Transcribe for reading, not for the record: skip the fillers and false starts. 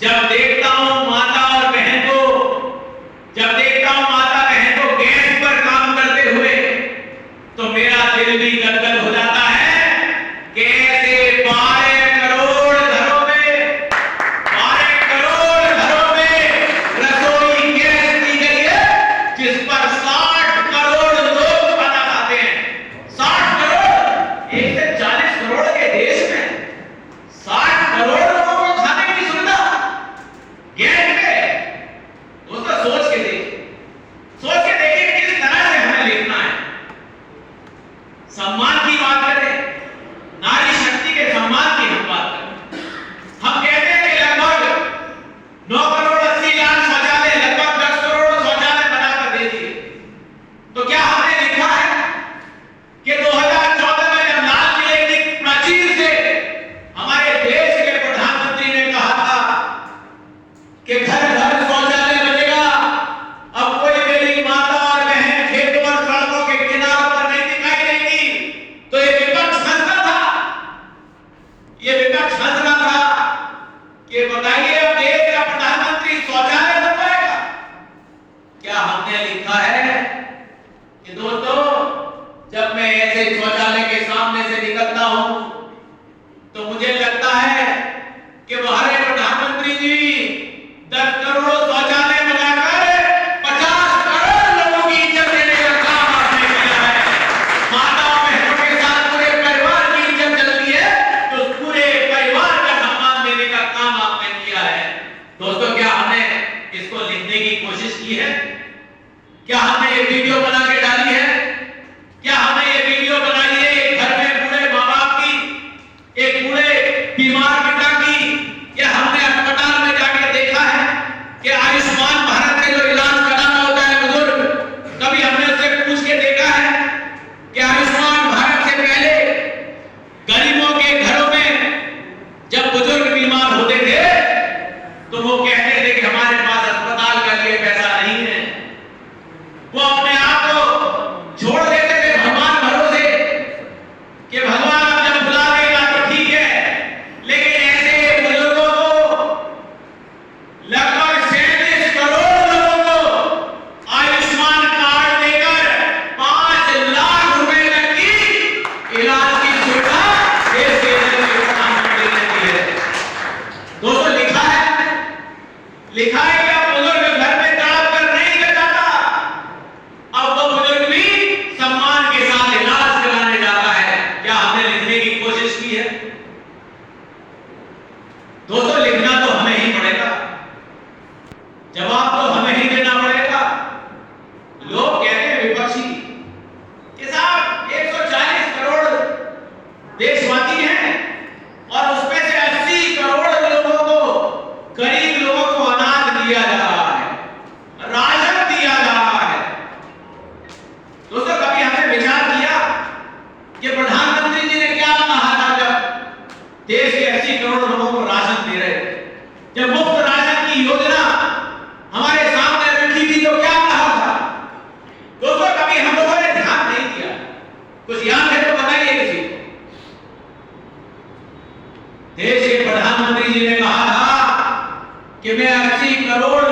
जब देखता हूं माता बहन को गैस पर काम करते हुए तो मेरा दिल भी गदगद हो जाता है कि ऐसे 12 करोड़ घरों में रसोई गैस दी गई है जिस पर 60 करोड़ लोग खाना खाते हैं। 60 करोड़, 1 से 40 करोड़ के देश में 60 करोड़ लोगों को खाने की सुविधा गैस पे। दोस्तों सोच के देखिए कि किस तरह से हमें लिखना है। सम्मान की बात करें, नारी शक्ति के सम्मान की हम बात करें, हम कहते हैं कि लगभग 9 करोड़ 80 लाख शौचालय, लगभग 10 करोड़ शौचालय बनाकर दे दिए। तो क्या हमने लिखा है कि 2014 में जब लाल किले की प्राचीर से हमारे देश के प्रधानमंत्री ने कहा था कि घर घर शौचालय बनेगा, अब कोई मेरी माता और बहन खेतों और सड़कों के किनारों पर नहीं दिखाई देगी, तो ये विपक्ष हंसता था कि बताइए अब देश का प्रधानमंत्री शौचालय बनवाएगा। क्या हमने लिखा है कि दोस्तों जब मैं ऐसे शौचालय के सामने से निकलता हूं तो मुझे लगता है कि हमारे प्रधानमंत्री जी 10 करोड़ शौचालय बनाकर 50 करोड़ लोगों की इज्जत देने का काम आपने किया है। माता बहनों के साथ पूरे परिवार की इज्जत चलती है तो पूरे परिवार का सम्मान देने का काम आपने किया है। दोस्तों क्या हमने इसको लिखने की कोशिश की है? क्या हमने ये वीडियो बना के डाली है? क्या हमने ये वीडियो बनाई है एक घर में बूढ़े माँ बाप की, एक बूढ़े बीमार पिता की? या हमने अस्पताल में जाके देखा है कि आयुष्मान भारत के जो इलाज कराना होता है बुजुर्ग, कभी हमने उससे पूछ के देखा है कि आयुष्मान भारत से पहले गरीबों के घरों में जब बुजुर्ग बीमार होते थे तो वो कहते थे कि हमारे पास अस्पताल के लिए पैसा नहीं है। वो अपने आप को छोड़ देते थे भगवान भरोसे कि भगवान अब जब बुला देगा तो ठीक है। लेकिन ऐसे बुजुर्गों को, लगभग 37 करोड़ लोगों को आयुष्मान कार्ड देकर 5 लाख रुपए तक की इलाज की सुविधा देश के प्रधानमंत्री ने दी है। दोस्तों लिखा है कि अब बुजुर्ग घर में तड़प कर नहीं कर जाता, अब वो बुजुर्ग भी सम्मान के साथ इलाज कराने जाता है। क्या हमने लिखने की कोशिश की है? दोस्तों लिखना तो हमें ही पड़ेगा, जवाब तो हमें ही देना पड़ेगा। लोग कहते हैं विपक्षी कि साहब 140 करोड़ देशवासी हैं और उसमें से 80 करोड़ लोगों को, गरीब लोगों को अनाज दिया जा रहा है, राशन दिया जा रहा है। दोस्तों कभी हमने विचार किया कि प्रधानमंत्री जी ने क्या कहा था जब देश के 80 करोड़ लोगों को राशन दे रहे थे? जब मुफ्त राशन की योजना हमारे सामने रखी थी तो क्या कहा था? दोस्तों कभी हम लोगों ने ध्यान नहीं दिया। कुछ याद है तो बताइए किसी को। देश के प्रधानमंत्री जी ने कहा था कि मैं 80 करोड़